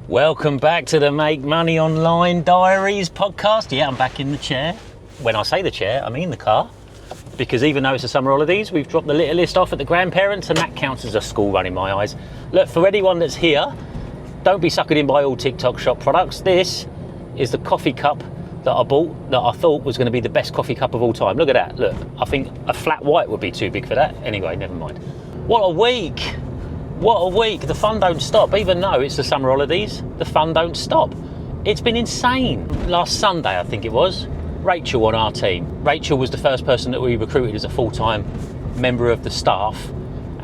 Welcome back to the Make Money Online Diaries podcast. Yeah, I'm back in the chair. When I say the chair, I mean the car. Because even though it's the summer holidays, we've dropped the littlest off at the grandparents, and that counts as a school run in my eyes. Look, for anyone that's here, don't be suckered in by all TikTok shop products. This is the coffee cup that I bought that I thought was going to be the best coffee cup of all time. Look at that. Look, I think a flat white would be too big for that. Anyway, never mind. What a week. What a week. The fun don't stop. Even though it's the summer holidays, the fun don't stop. It's been insane. Last Sunday, I think it was, Rachel on our team. Rachel was the first person that we recruited as a full-time member of the staff,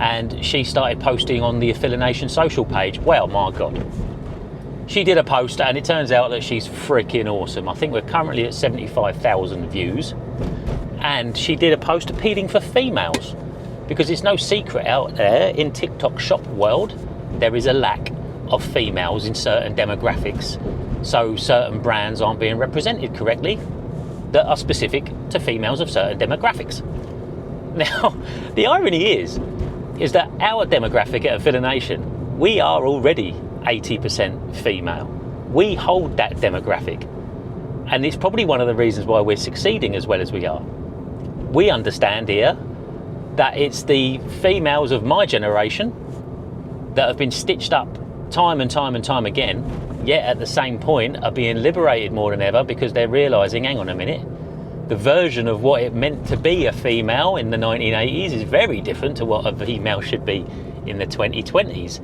and she started posting on the Affiliation social page. Well, my God. She did a post, and it turns out that she's freaking awesome. I think we're currently at 75,000 views. And she did a post appealing for females, because it's no secret out there in TikTok shop world, there is a lack of females in certain demographics. So certain brands aren't being represented correctly that are specific to females of certain demographics. Now, the irony is that our demographic at Affiliation, we are already 80% female. We hold that demographic. And it's probably one of the reasons why we're succeeding as well as we are. We understand here that it's the females of my generation that have been stitched up time and time and time again, yet at the same point are being liberated more than ever because they're realising, hang on a minute, the version of what it meant to be a female in the 1980s is very different to what a female should be in the 2020s.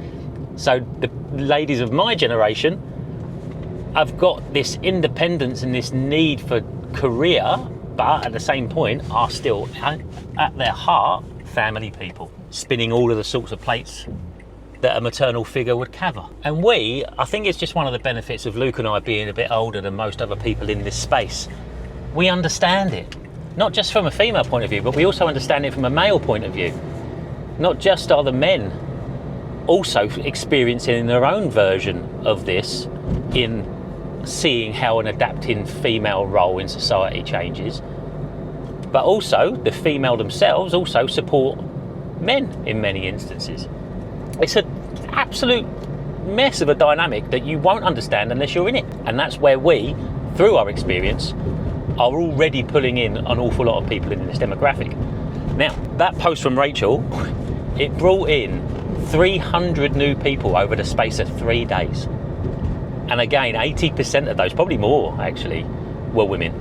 So the ladies of my generation have got this independence and this need for career, but at the same point are still at their heart family people, spinning all of the sorts of plates that a maternal figure would cover. And I think it's just one of the benefits of Luke and I being a bit older than most other people in this space. We understand it, not just from a female point of view, but we also understand it from a male point of view. Not just are the men also experiencing their own version of this in seeing how an adapting female role in society changes, but also the female themselves also support men in many instances. It's an absolute mess of a dynamic that you won't understand unless you're in it. And that's where we, through our experience, are already pulling in an awful lot of people in this demographic. Now, that post from Rachel, it brought in 300 new people over the space of 3 days. And again, 80% of those, probably more actually, were women.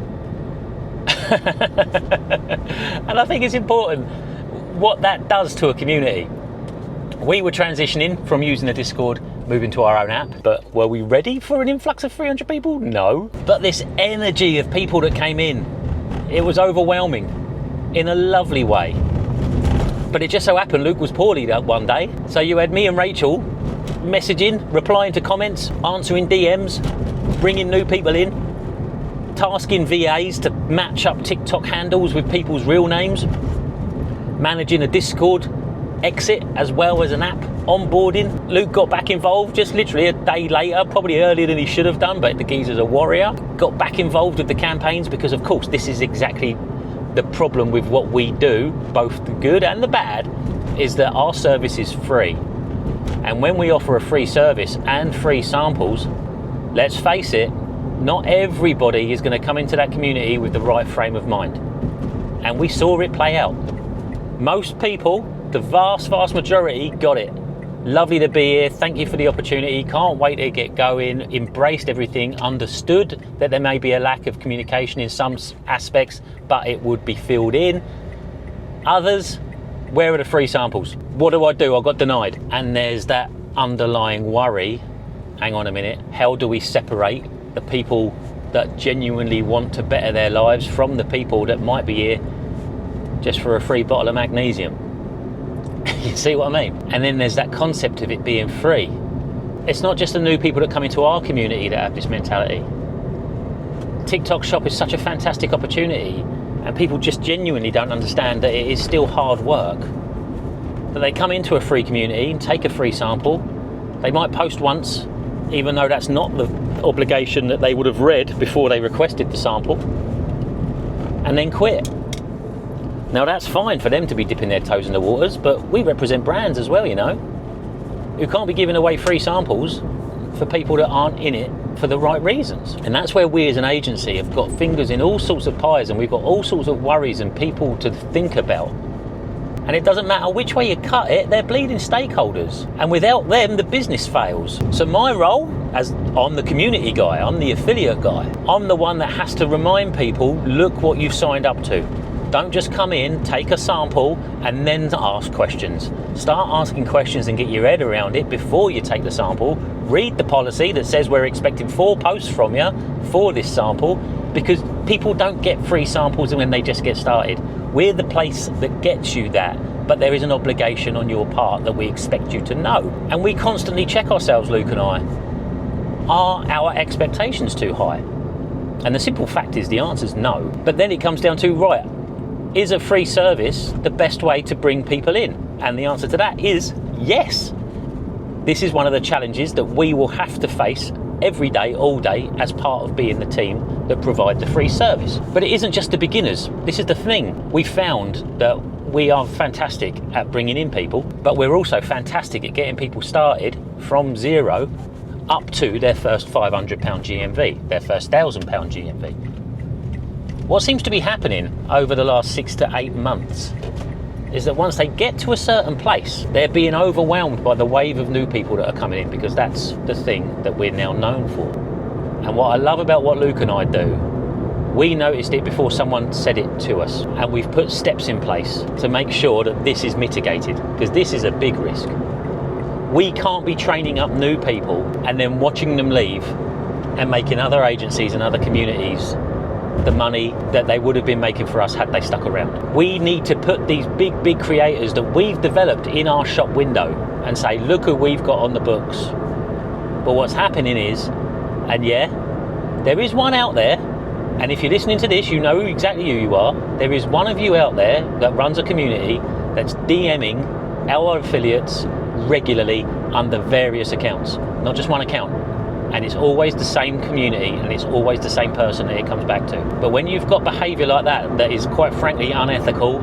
And I think it's important what that does to a community. We were transitioning from using the Discord, moving to our own app, but were we ready for an influx of 300 people? No. But this energy of people that came in, it was overwhelming in a lovely way. But it just so happened Luke was poorly that one day, so you had me and Rachel messaging, replying to comments, answering DMs, bringing new people in, tasking VAs to match up TikTok handles with people's real names, managing a Discord exit as well as an app onboarding. Luke got back involved just literally a day later, probably earlier than he should have done, but the geezer's a warrior. Got back involved with the campaigns because, of course, this is exactly the problem with what we do, both the good and the bad, is that our service is free. And when we offer a free service and free samples, let's face it, not everybody is going to come into that community with the right frame of mind. And we saw it play out. Most people, the vast majority, got it. Lovely to be here, thank you for the opportunity, can't wait to get going, embraced everything, understood that there may be a lack of communication in some aspects, but it would be filled in. Others, where are the free samples? What do? I got denied. And there's that underlying worry, hang on a minute, how do we separate the people that genuinely want to better their lives from the people that might be here just for a free bottle of magnesium? You see what I mean? And then there's that concept of it being free. It's not just the new people that come into our community that have this mentality. TikTok Shop is such a fantastic opportunity, and people just genuinely don't understand that it is still hard work. That they come into a free community and take a free sample. They might post once, even though that's not the obligation that they would have read before they requested the sample, and then quit. Now that's fine for them to be dipping their toes in the waters, but we represent brands as well, you know, who can't be giving away free samples for people that aren't in it for the right reasons. And that's where we as an agency have got fingers in all sorts of pies, and we've got all sorts of worries and people to think about. And it doesn't matter which way you cut it, they're bleeding stakeholders. And without them, the business fails. So my role, as I'm the community guy, I'm the affiliate guy, I'm the one that has to remind people, look what you've signed up to. Don't just come in, take a sample, and then ask questions. Start asking questions and get your head around it before you take the sample. Read the policy that says we're expecting 4 posts from you for this sample, because people don't get free samples when they just get started. We're the place that gets you that, but there is an obligation on your part that we expect you to know. And we constantly check ourselves, Luke and I. Are our expectations too high? And the simple fact is the answer is no. But then it comes down to, right, is a free service the best way to bring people in? And the answer to that is yes. This is one of the challenges that we will have to face every day, all day, as part of being the team that provide the free service. But it isn't just the beginners. This is the thing. We found that we are fantastic at bringing in people, but we're also fantastic at getting people started from zero up to their first £500 GMV, their first £1,000 GMV. What seems to be happening over the last 6 to 8 months is that once they get to a certain place, they're being overwhelmed by the wave of new people that are coming in, because that's the thing that we're now known for. And what I love about what Luke and I do, we noticed it before someone said it to us, and we've put steps in place to make sure that this is mitigated, because this is a big risk. We can't be training up new people and then watching them leave and making other agencies and other communities the money that they would have been making for us had they stuck around. We need to put these big creators that we've developed in our shop window and say, look who we've got on the books. But what's happening is, and yeah, there is one out there, and if you're listening to this, you know exactly who you are. There is one of you out there that runs a community that's DMing our affiliates regularly under various accounts, not just one account. And it's always the same community, and it's always the same person that it comes back to. But when you've got behaviour like that, that is quite frankly unethical,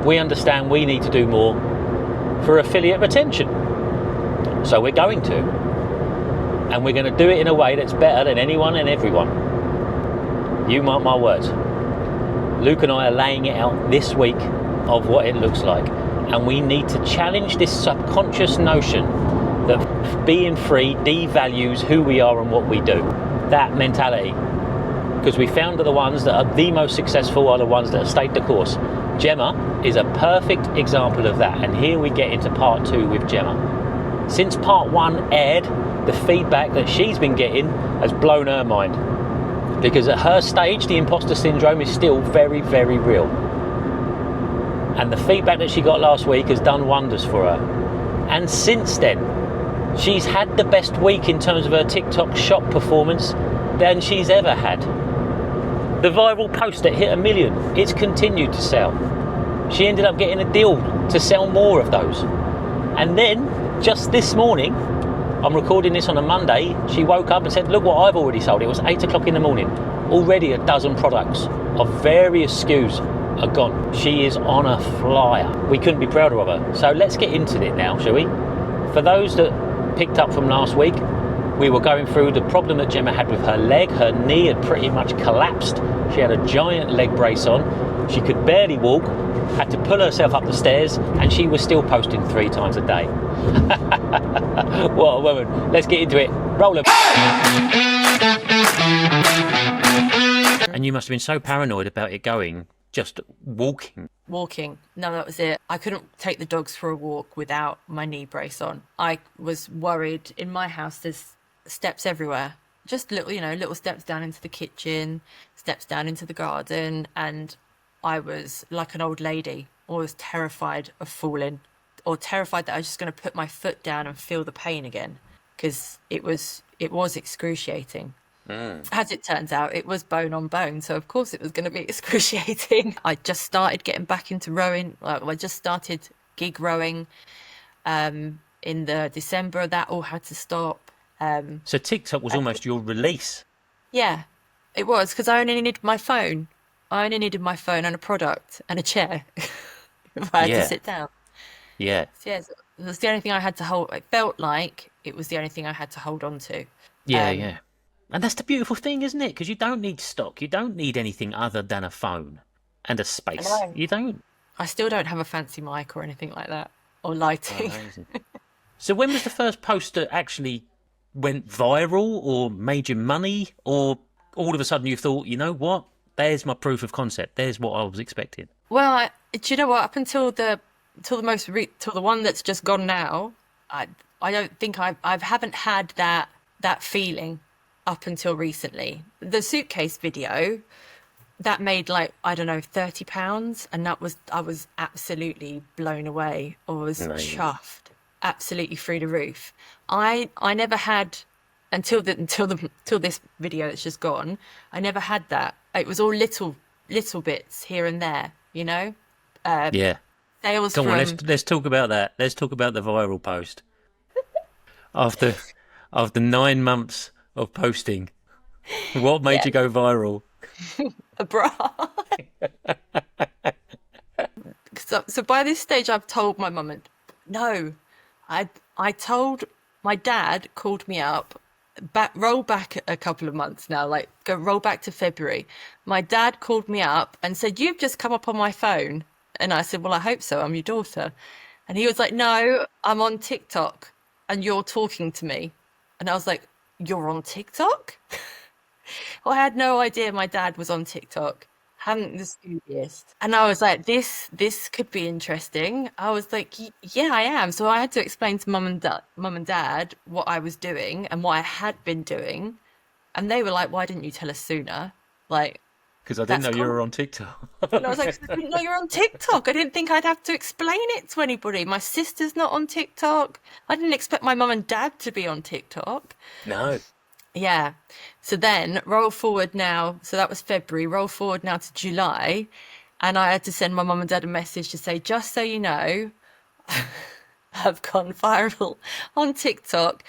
we understand we need to do more for affiliate retention. So we're going to. And we're going to do it in a way that's better than anyone and everyone. You mark my words. Luke and I are laying it out this week of what it looks like. And we need to challenge this subconscious notion that being free devalues who we are and what we do. That mentality. Because we found that the ones that are the most successful are the ones that have stayed the course. Gemma is a perfect example of that. And here we get into part 2 with Gemma. Since part 1 aired, the feedback that she's been getting has blown her mind. Because at her stage, the imposter syndrome is still very, very real. And the feedback that she got last week has done wonders for her. And since then, she's had the best week in terms of her TikTok shop performance than she's ever had. The viral post that hit 1 million, it's continued to sell. She ended up getting a deal to sell more of those. And then, just this morning, I'm recording this on a Monday, she woke up and said, look what I've already sold. It was 8 o'clock in the morning. Already a dozen products of various SKUs are gone. She is on a flyer. We couldn't be prouder of her. So let's get into it now, shall we? For those that picked up from last week, we were going through the problem that Gemma had with her leg. Her knee had pretty much collapsed. She had a giant leg brace on. She could barely walk, had to pull herself up the stairs, and she was still posting 3 times a day. What a woman. Let's get into it. Roll 'em. And you must have been so paranoid about it going, just walking. No, that was it. I couldn't take the dogs for a walk without my knee brace on. I was worried. In my house, there's steps everywhere. Just little steps down into the kitchen, steps down into the garden. And I was like an old lady, always terrified of falling, or terrified that I was just going to put my foot down and feel the pain again, because it was excruciating. As it turns out, it was bone on bone, so of course it was going to be excruciating. I just started getting back into rowing. I just started gig rowing in the December. That all had to stop. So TikTok was almost your release. Yeah, it was, because I only needed my phone. I only needed my phone and a product and a chair if I had to Yeah, sit down. yeah, So yes, that's the only thing I had to hold. It felt like it was the only thing I had to hold on to. yeah, Um, yeah. And that's the beautiful thing, isn't it? Because you don't need stock. You don't need anything other than a phone and a I space. know. You don't. I still don't have a fancy mic or anything like that, or lighting. Amazing. So when was the first post that actually went viral or made you money, or all of a sudden you thought, you know what? There's my proof of concept. There's what I was expecting. Well, do you know what? Up until the till the one that's just gone now, I I don't think I haven't had that feeling up until recently. The suitcase video that made like I don't know £30, and I was absolutely blown away. I was Amazing. chuffed, absolutely through the roof. I never had until this video that's just gone. I never had that. It was all little bits here and there, you know. Yeah. Sales Come on, from let's talk about that. Let's talk about the viral post. After after 9 months of posting, what made yeah you go viral? a bra. So by this stage, I've told my mum and no, I told my dad called me up. Roll back a couple of months now, like go roll back to February. My dad called me up and said, "You've just come up on my phone." And I said, "Well, I hope so. I'm your daughter." And he was like, "No, I'm on TikTok and you're talking to me." And I was like, "You're on TikTok?" Well, I had no idea my dad was on TikTok. Hadn't the scoobiest. And I was like, this could be interesting. I was like, yeah, I am. So I had to explain to mum and dad what I was doing and what I had been doing. And they were like, why didn't you tell us sooner? Like, Because I didn't that's know you cool. were on TikTok. And I was like, I didn't know you're on TikTok. I didn't think I'd have to explain it to anybody. My sister's not on TikTok. I didn't expect my mum and dad to be on TikTok. No. Yeah. So then roll forward now. So that was February. Roll forward now to July. And I had to send my mum and dad a message to say, just so you know, I've gone viral on TikTok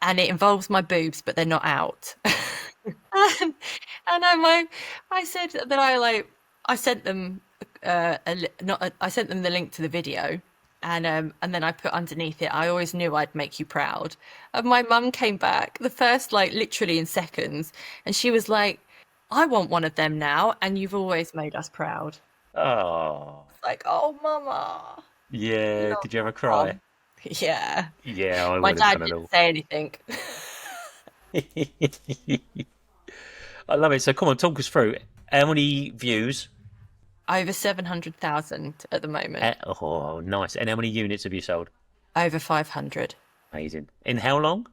and it involves my boobs, but they're not out. and I said that I sent them I sent them the link to the video, and then I put underneath it, I always knew I'd make you proud. And my mum came back the first like literally in seconds, and she was like, I want one of them now, and you've always made us proud. Oh. Like, oh mama, Yeah. love Did you ever my cry? mum. Yeah. Yeah, I My would have dad done it didn't all. say anything. I love it. So come on, talk us through. How many views? Over 700,000 at the moment. Oh, nice. And how many units have you sold? Over 500. Amazing. In how long?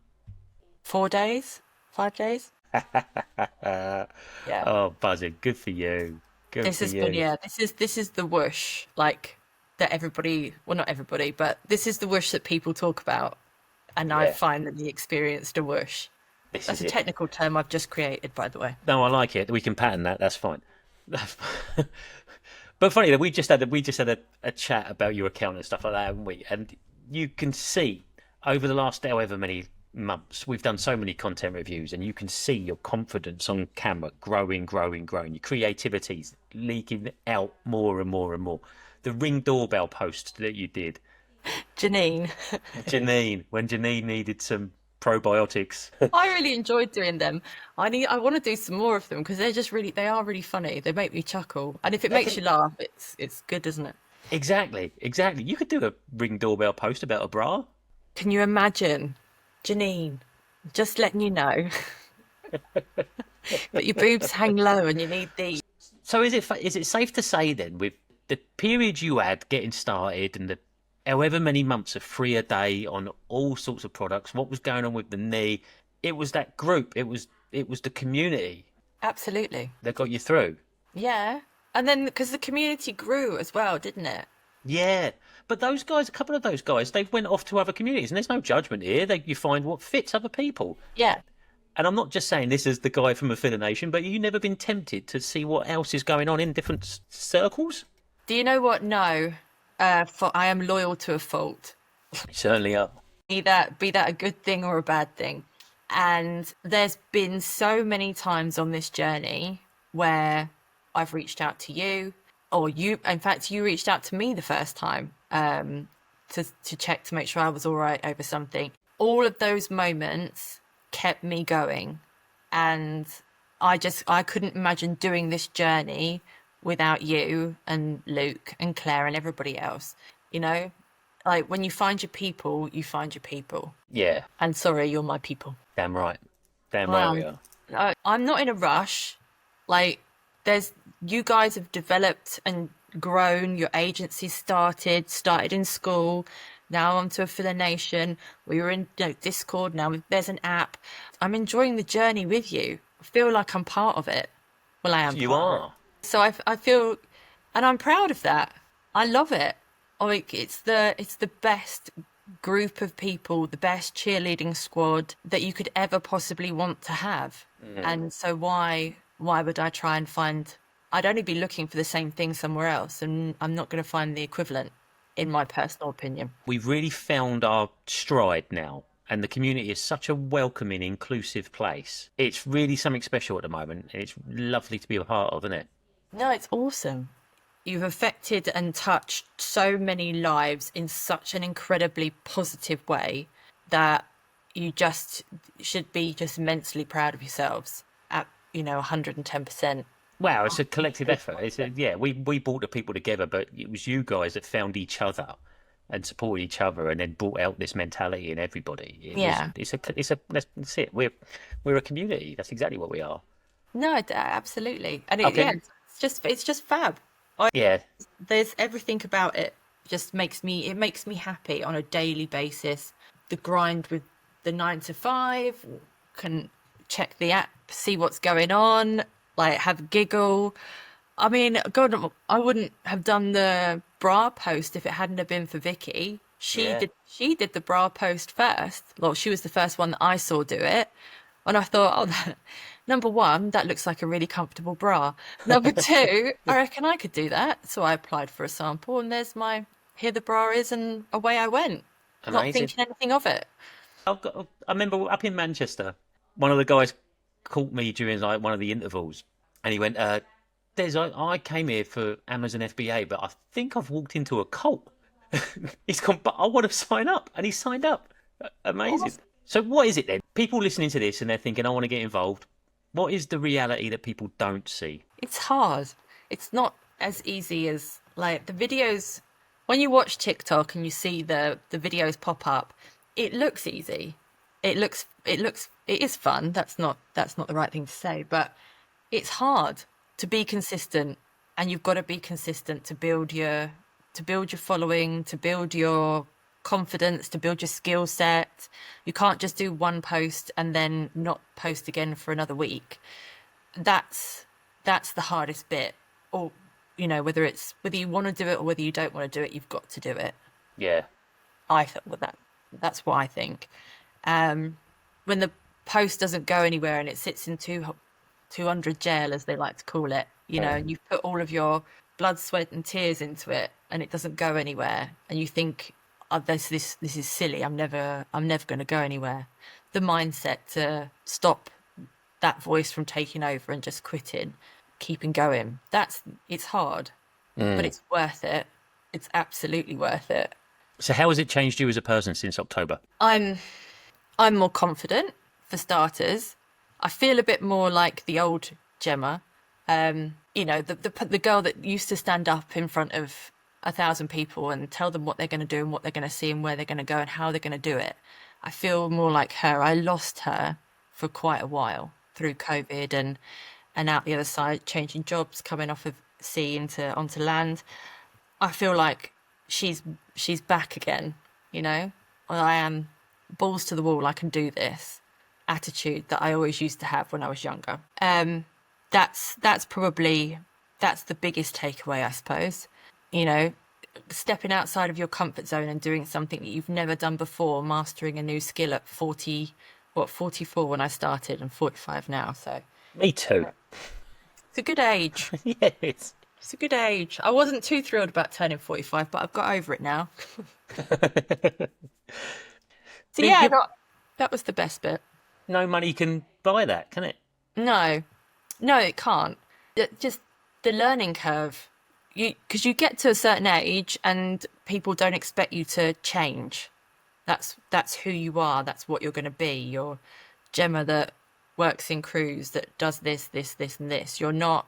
4 days? 5 days? Uh, Yeah. oh, buzzing. Good for you. Good This for has been, you. yeah, this is the whoosh, like that everybody, well, not everybody, but this is the whoosh that people talk about. And I Yeah, finally experienced a whoosh. this That's is a it. technical term I've just created, by the way. No, I like it. We can pattern that. That's fine. But funny that we just had a chat about your account and stuff like that, haven't we? And you can see over the last however many months we've done so many content reviews, and you can see your confidence on camera growing, growing, growing. Your creativity's leaking out more and more and more. The Ring doorbell post that you did, Janine, Janine, when Janine needed some probiotics. I really enjoyed doing them. I want to do some more of them because they are really funny. They make me chuckle. And if it They makes can you laugh, it's good, isn't it? exactly, exactly. You could do a Ring doorbell post about a bra. Can you imagine, Janine, just letting you know that your boobs hang low and you need these? So is it safe to say then, with the period you had getting started and the however many months of free a day on all sorts of products, what was going on with the knee, it was that group, it was the community Absolutely. that got you through. Yeah. And then because the community grew as well, didn't it? Yeah, but those guys, a couple of those guys, they went off to other communities, and there's no judgment here. You find what fits other people. Yeah. And I'm not just saying this as the guy from Affiliation, but you never been tempted to see what else is going on in different circles? Do you know what? No. For I am loyal to a fault. You certainly are. Be that a good thing or a bad thing. And there's been so many times on this journey where I've reached out to you, or in fact, you reached out to me the first time, to check to make sure I was all right over something. All of those moments kept me going, and I couldn't imagine doing this journey without you and Luke and Claire and everybody else. You know, like when you find your people, you find your people. Yeah, And sorry, you're my people. damn right. Damn right we Wow. are. I'm not in a rush. Like, you guys have developed and grown. Your agency started in school. Now onto Affiliation. We were in, Discord. Now there's an app. I'm enjoying the journey with you. I feel like I'm part of it. Well, I am You part of it. are. So I feel, and I'm proud of that. I love it. Like it's the best group of people, the best cheerleading squad that you could ever possibly want to have. And so why would I try and find? I'd only be looking for the same thing somewhere else, and I'm not going to find the equivalent, in my personal opinion. We've really found our stride now, and the community is such a welcoming, inclusive place. It's really something special at the moment, and it's lovely to be a part of, isn't it? No, it's awesome. You've affected and touched so many lives in such an incredibly positive way that you just should be just immensely proud of yourselves at, 110%. Wow, it's a collective effort. We brought the people together, but it was you guys that found each other and supported each other, and then brought out this mentality in everybody. Yeah. That's it. We're a community. That's exactly what we are. No, absolutely. And Okay. it's just fab. Yeah, There's everything about it just makes me happy on a daily basis. The grind with the 9 to 5, can check the app, see what's going on, like have a giggle. I mean, God, I wouldn't have done the bra post if it hadn't have been for Vicky. yeah. She did the bra post first. Well, she was the first one that I saw do it. And I thought, number one, that looks like a really comfortable bra. Number two, I reckon I could do that. So I applied for a sample, and here the bra is, and away I went, not Amazing. thinking anything of it. I remember up in Manchester, one of the guys caught me during like one of the intervals, and he went, Des, I came here for Amazon FBA, but I think I've walked into a cult. He's gone, but I want to sign up, and he signed up. Amazing. So what is it then? People listening to this and they're thinking, I want to get involved. What is the reality that people don't see? It's hard. It's not as easy as like the videos. When you watch TikTok and you see the videos pop up, it looks easy. It is fun. That's not the right thing to say, but it's hard to be consistent, and you've got to be consistent to build your following, to build your confidence, to build your skill set. You can't just do one post and then not post again for another week. That's the hardest bit. Or whether you want to do it or whether you don't want to do it, you've got to do it. Yeah. I thought that's what I think. When the post doesn't go anywhere and it sits in 200 jail, as they like to call it, and you've put all of your blood, sweat and tears into it, and it doesn't go anywhere, and you think, oh, this is silly, I'm never going to go anywhere. The mindset to stop that voice from taking over and just quitting, keeping going, it's hard, but it's worth it. It's absolutely worth it. So how has it changed you as a person since October? I'm more confident, for starters. I feel a bit more like the old Gemma. The girl that used to stand up in front of 1,000 people and tell them what they're going to do and what they're going to see and where they're going to go and how they're going to do it. I feel more like her. I lost her for quite a while through COVID and out the other side, changing jobs, coming off of sea onto land. I feel like she's back again, Well, I am balls to the wall, I can do this attitude that I always used to have when I was younger. That's the biggest takeaway, I suppose. Stepping outside of your comfort zone and doing something that you've never done before, mastering a new skill at 44 when I started, and 45 now. So Me too. it's a good age. Yeah, it's It's a good age. I wasn't too thrilled about turning 45, but I've got over it now. So yeah, that was the best bit. no money can buy that, can it? No, it can't. The learning curve, because you get to a certain age and people don't expect you to change. That's who you are. That's what you're going to be. You're Gemma that works in crews that does this, and this. You're not.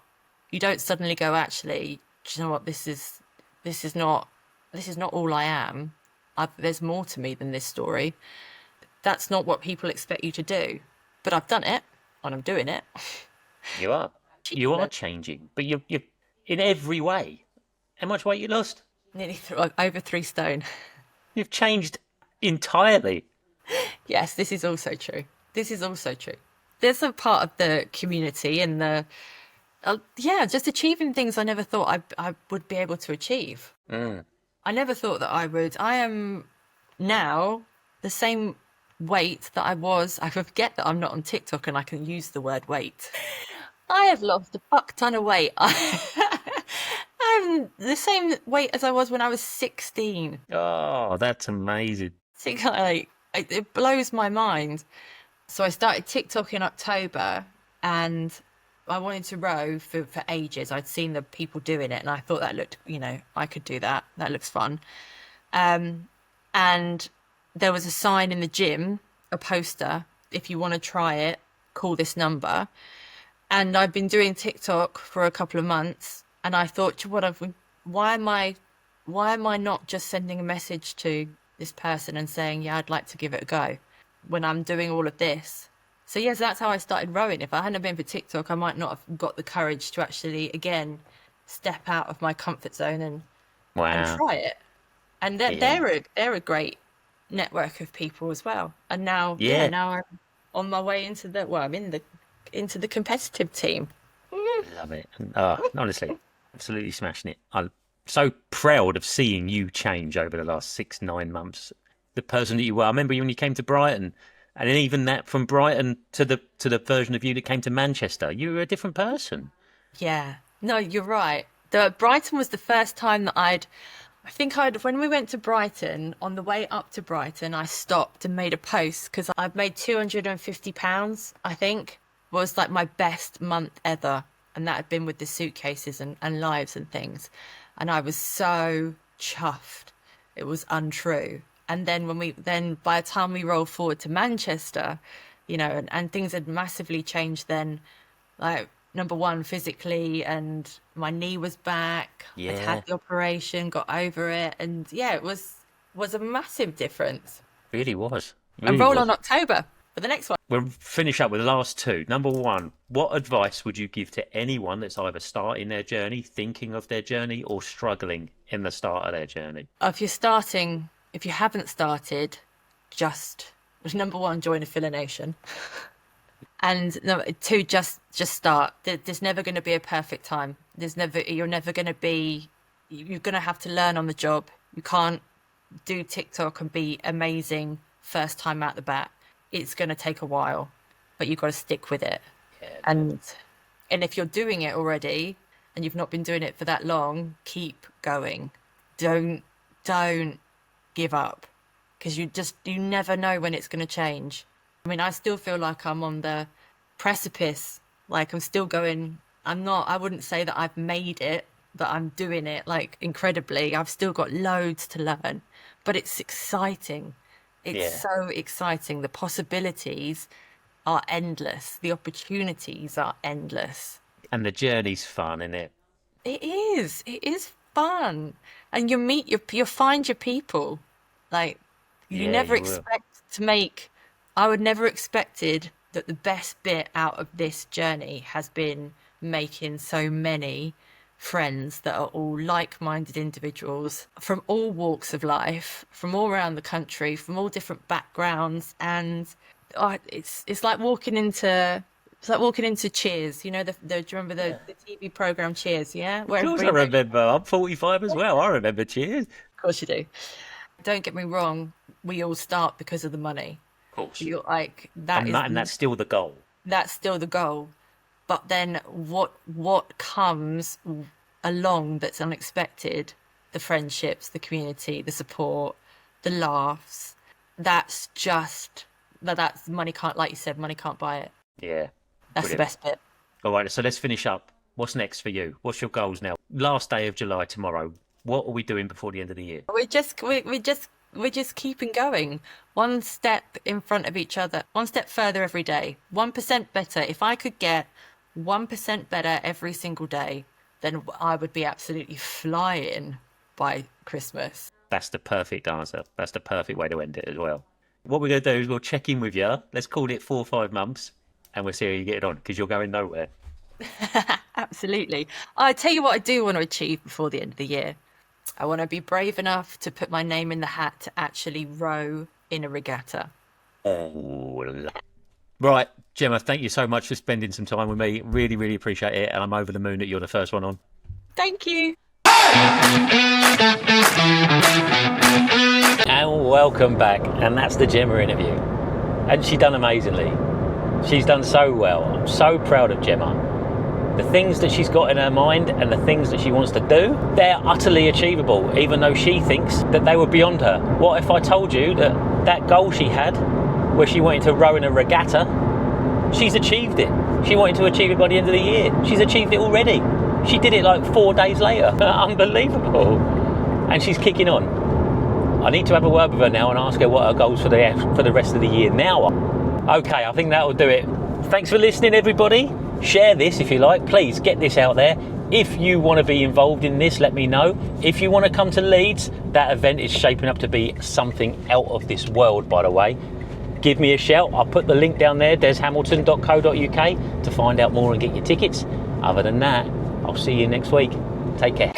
You don't suddenly go, actually, do you know what? This is not all I am. There's more to me than this story. That's not what people expect you to do. But I've done it, and I'm doing it. You are. You are Achievement. changing, but you're in every way. How much weight you lost? Nearly over 3 stone. You've changed entirely. Yes, this is also true. This is also true. There's a part of the community and yeah, just achieving things I never thought I would be able to achieve. I never thought that I would. I am now the same weight that I was. I forget that I'm not on TikTok and I can use the word weight. I have lost a fuck ton of weight. I'm the same weight as I was when I was 16. Oh, that's amazing. It blows my mind. So I started TikTok in October and I wanted to row for ages. I'd seen the people doing it and I thought that looked, I could do that. That looks fun. And there was a sign in the gym, a poster, if you want to try it, call this number. And I've been doing TikTok for a couple of months and I thought, why am I not just sending a message to this person and saying, yeah, I'd like to give it a go when I'm doing all of this. So yes, that's how I started rowing. If I hadn't been for TikTok, I might not have got the courage to actually, again, step out of my comfort zone and Wow. try it. And Yeah. they're a great network of people as well. And now, yeah, Yeah. now I'm on my way I'm into the competitive team. Love it. And, honestly, absolutely smashing it. I'm so proud of seeing you change over the last 6, 9 months. The person that you were. I remember when you came to Brighton, and then even that from Brighton to the version of you that came to Manchester, you were a different person. Yeah. No, you're right. The Brighton was the first time that when we went to Brighton, on the way up to Brighton, I stopped and made a post because I've made £250, I think, was like my best month ever. And that had been with the suitcases and lives and things. And I was so chuffed. It was untrue. And then by the time we rolled forward to Manchester, and things had massively changed then, like number one, physically, and my knee was back. I'd Yeah, had the operation, got over it, and yeah, it was a massive difference. really was. And Really roll on was. October for the next one. We'll finish up with the last two. Number one, what advice would you give to anyone that's either starting their journey, thinking of their journey, or struggling in the start of their journey? If you haven't started, just number one, join Affiliation. And number two, just start. There's never going to be a perfect time. You're never going to be, you're going to have to learn on the job. You can't do TikTok and be amazing first time out the bat. It's going to take a while, but you've got to stick with it. And and if you're doing it already and you've not been doing it for that long, keep going. Don't give up because you never know when it's going to change. I mean, I still feel like I'm on the precipice. Like I'm still going. I wouldn't say that I've made it, but I'm doing it like incredibly. I've still got loads to learn, but it's exciting. It's Yeah. so exciting. The possibilities are endless. The opportunities are endless. And the journey's fun, isn't it? It is. It is fun. And you find your people. Like you Yeah, never you will. expect to make, I would never expected that the best bit out of this journey has been making so many friends that are all like-minded individuals from all walks of life, from all around the country, from all different backgrounds. And it's like walking into Cheers. Do you remember the TV program Cheers? Yeah, Of where course I everybody knows. remember. I'm 45 as well. I remember Cheers. Of course you do. Don't get me wrong. We all start because of the money. Of course. You're like And that's still the goal. that's still the goal. But then what comes along that's unexpected? The friendships, the community, the support, the laughs. That's money can't, like you said, money can't buy it. Yeah. That's the Brilliant. best bit. All right, so let's finish up What's next for you? What's your goals now? Last day of July tomorrow. What are we doing before the end of the year? We're just keeping going, one step in front of each other, one step further every day, 1% better. If I could get 1% better every single day, then I would be absolutely flying by Christmas. That's the perfect answer. That's the perfect way to end it as well. What we're going to do is we'll check in with you. Let's call it 4 or 5 months, and we'll see how you get it on, because you're going nowhere. Absolutely. I tell you what I do want to achieve before the end of the year. I want to be brave enough to put my name in the hat to actually row in a regatta. Right, Gemma, thank you so much for spending some time with me. Really, really appreciate it, and I'm over the moon that you're the first one on. Thank you. And welcome back, and that's the Gemma interview. And she's done amazingly. She's done so well. I'm so proud of Gemma. The things that she's got in her mind and the things that she wants to do, they're utterly achievable, even though she thinks that they were beyond her. What if I told you that that goal she had, where she wanted to row in a regatta, she's achieved it. She wanted to achieve it by the end of the year. She's achieved it already. She did it like 4 days later. Unbelievable. And she's kicking on. I need to have a word with her now and ask her what her goals for the rest of the year now are. Okay, I think that'll do it. Thanks for listening, everybody. Share this if you like. Please get this out there. If you want to be involved in this, let me know. If you want to come to Leeds, that event is shaping up to be something out of this world, by the way. Give me a shout. I'll put the link down there, deshamilton.co.uk, to find out more and get your tickets. Other than that, I'll see you next week. Take care.